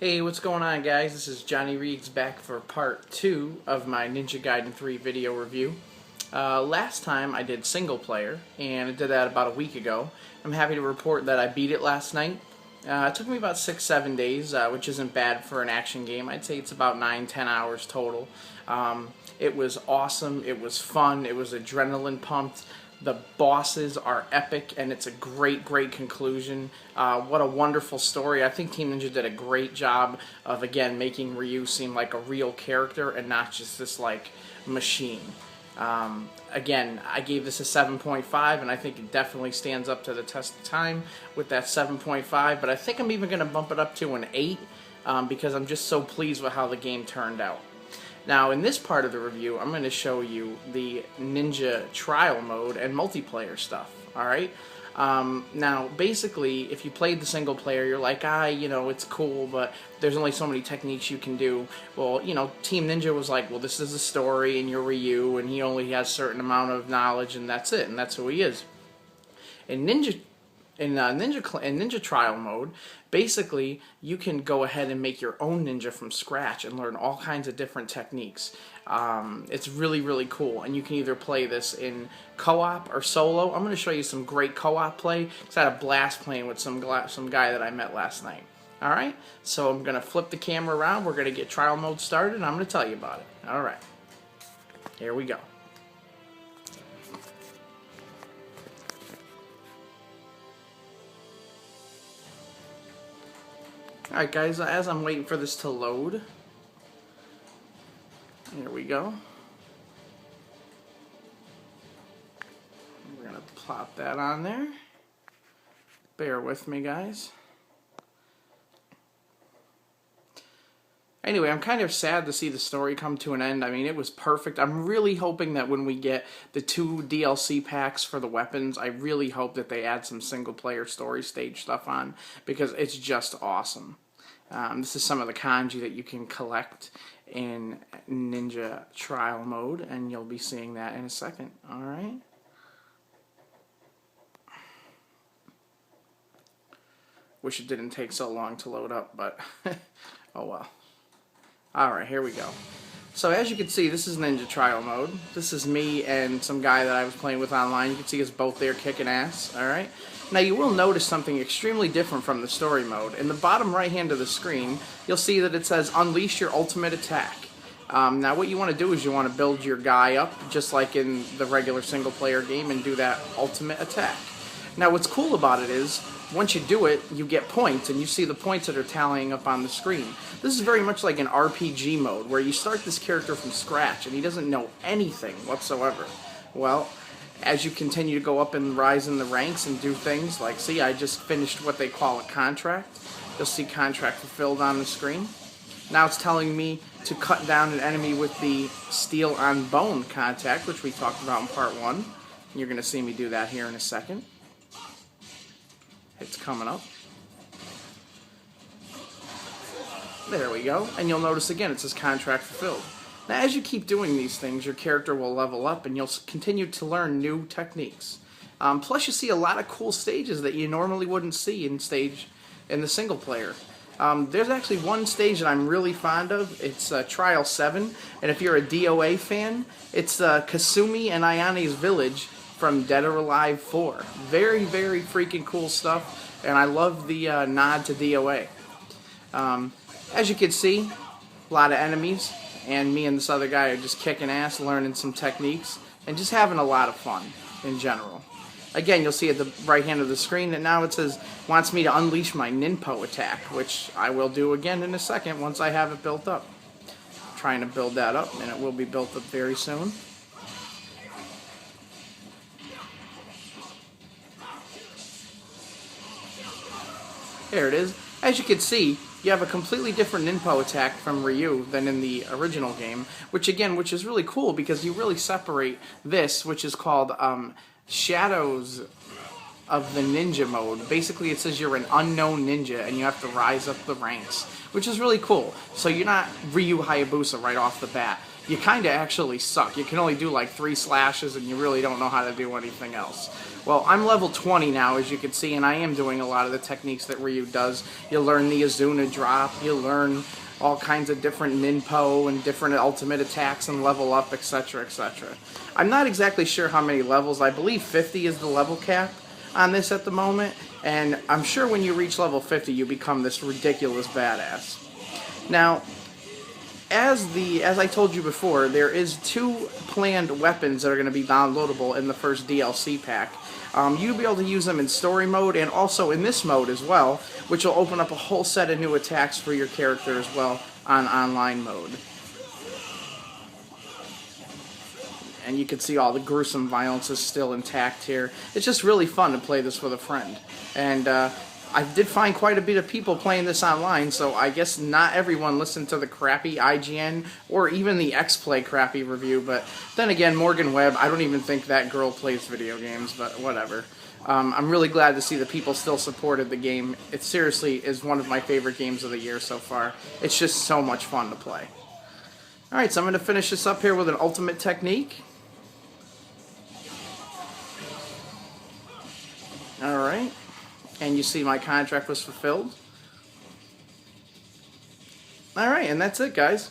Hey, what's going on, guys? This is Johnny Reegs back for part 2 of my Ninja Gaiden 3 video review. Last time I did single player, and I did that about a week ago. I'm happy to report that I beat it last night. It took me about 6-7 days, which isn't bad for an action game. I'd say it's about 9-10 hours total. It was awesome, it was fun, it was adrenaline pumped. The bosses are epic, and it's a great conclusion. What a wonderful story. I think Team Ninja did a great job of, again, making Ryu seem like a real character and not just this, like, machine. Again, I gave this a 7.5, and I think it definitely stands up to the test of time with that 7.5, but I think I'm even going to bump it up to an 8 because I'm just so pleased with how the game turned out. Now, in this part of the review, I'm going to show you the Ninja trial mode and multiplayer stuff, alright? Now, basically, if you played the single player, you're like, you know, it's cool, but there's only so many techniques you can do. Well, you know, Team Ninja was like, well, this is the story, and you're Ryu, and he only has a certain amount of knowledge, and that's it, and that's who he is. In Ninja Trial mode, basically, you can go ahead and make your own ninja from scratch and learn all kinds of different techniques. It's really cool, and you can either play this in co-op or solo. I'm going to show you some great co-op play, because I had a blast playing with some guy that I met last night. Alright, so I'm going to flip the camera around, we're going to get trial mode started, and I'm going to tell you about it. Alright, here we go. Alright guys, as I'm waiting for this to load, here we go. We're going to plop that on there. Bear with me, guys. Anyway, I'm kind of sad to see the story come to an end. I mean, it was perfect. I'm really hoping that when we get the 2 DLC packs for the weapons, I really hope that they add some single-player story stage stuff on, because it's just awesome. This is some of the kanji that you can collect in Ninja Trial mode, and you'll be seeing that in a second. Alright? Wish it didn't take so long to load up, but oh well. Alright, here we go. So as you can see, this is Ninja Trial mode. This is me and some guy that I was playing with online. You can see us both there kicking ass. Alright? Now you will notice something extremely different from the story mode. In the bottom right hand of the screen, you'll see that it says Unleash Your Ultimate Attack. Now what you want to do is you want to build your guy up just like in the regular single player game and do that ultimate attack. Now what's cool about it is, once you do it, you get points, and you see the points that are tallying up on the screen. This is very much like an RPG mode, where you start this character from scratch, and he doesn't know anything whatsoever. Well, as you continue to go up and rise in the ranks and do things, like, see, I just finished what they call a contract. You'll see contract fulfilled on the screen. Now it's telling me to cut down an enemy with the steel on bone contact, which we talked about in part 1. You're going to see me do that here in a second. It's coming up. There we go. And you'll notice again it says contract fulfilled. Now as you keep doing these things, your character will level up and you'll continue to learn new techniques. Plus you see a lot of cool stages that you normally wouldn't see in the single player. There's actually one stage that I'm really fond of. It's Trial 7, and if you're a DOA fan, it's Kasumi and Ayane's village from Dead or Alive 4. Very freaking cool stuff, and I love the nod to DOA. As you can see, a lot of enemies, and me and this other guy are just kicking ass, learning some techniques, and just having a lot of fun in general. Again, you'll see at the right hand of the screen that now it says, wants me to unleash my Ninpo attack, which I will do again in a second once I have it built up. I'm trying to build that up, and it will be built up very soon. There it is. As you can see, you have a completely different Ninpo attack from Ryu than in the original game, which is really cool because you really separate this, which is called Shadows of the Ninja mode. Basically, it says you're an unknown ninja and you have to rise up the ranks, which is really cool. So you're not Ryu Hayabusa right off the bat. you kind of actually suck. You can only do like 3 slashes and you really don't know how to do anything else. Well, I'm level 20 now, as you can see, and I am doing a lot of the techniques that Ryu does. You learn the Azuna drop, you learn all kinds of different ninpo and different ultimate attacks and level up, etc., etc. I'm not exactly sure how many levels. I believe 50 is the level cap on this at the moment, and I'm sure when you reach level 50 you become this ridiculous badass. Now, as I told you before, there is 2 planned weapons that are going to be downloadable in the first DLC pack. You'll be able to use them in story mode and also in this mode as well, which will open up a whole set of new attacks for your character as well on online mode. And you can see all the gruesome violence is still intact here. It's just really fun to play this with a friend. And I did find quite a bit of people playing this online, so I guess not everyone listened to the crappy IGN or even the X-Play crappy review, but then again, Morgan Webb, I don't even think that girl plays video games, but whatever. I'm really glad to see that people still supported the game. It seriously is one of my favorite games of the year so far. It's just so much fun to play. Alright, so I'm going to finish this up here with an ultimate technique. Alright. And you see my contract was fulfilled. Alright, and that's it, guys.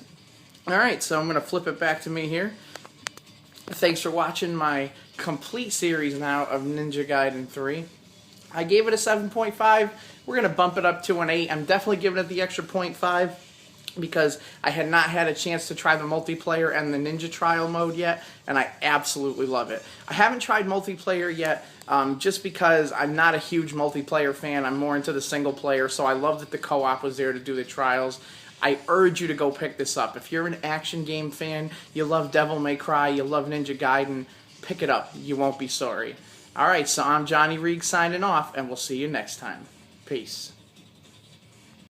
Alright, so I'm going to flip it back to me here. Thanks for watching my complete series now of Ninja Gaiden 3. I gave it a 7.5. We're going to bump it up to an 8. I'm definitely giving it the extra 0.5 because I had not had a chance to try the multiplayer and the Ninja Trial mode yet, and I absolutely love it. I haven't tried multiplayer yet, just because I'm not a huge multiplayer fan. I'm more into the single player, so I love that the co-op was there to do the trials. I urge you to go pick this up. If you're an action game fan, you love Devil May Cry, you love Ninja Gaiden, pick it up. You won't be sorry. Alright, so I'm Johnny Reeg signing off, and we'll see you next time. Peace.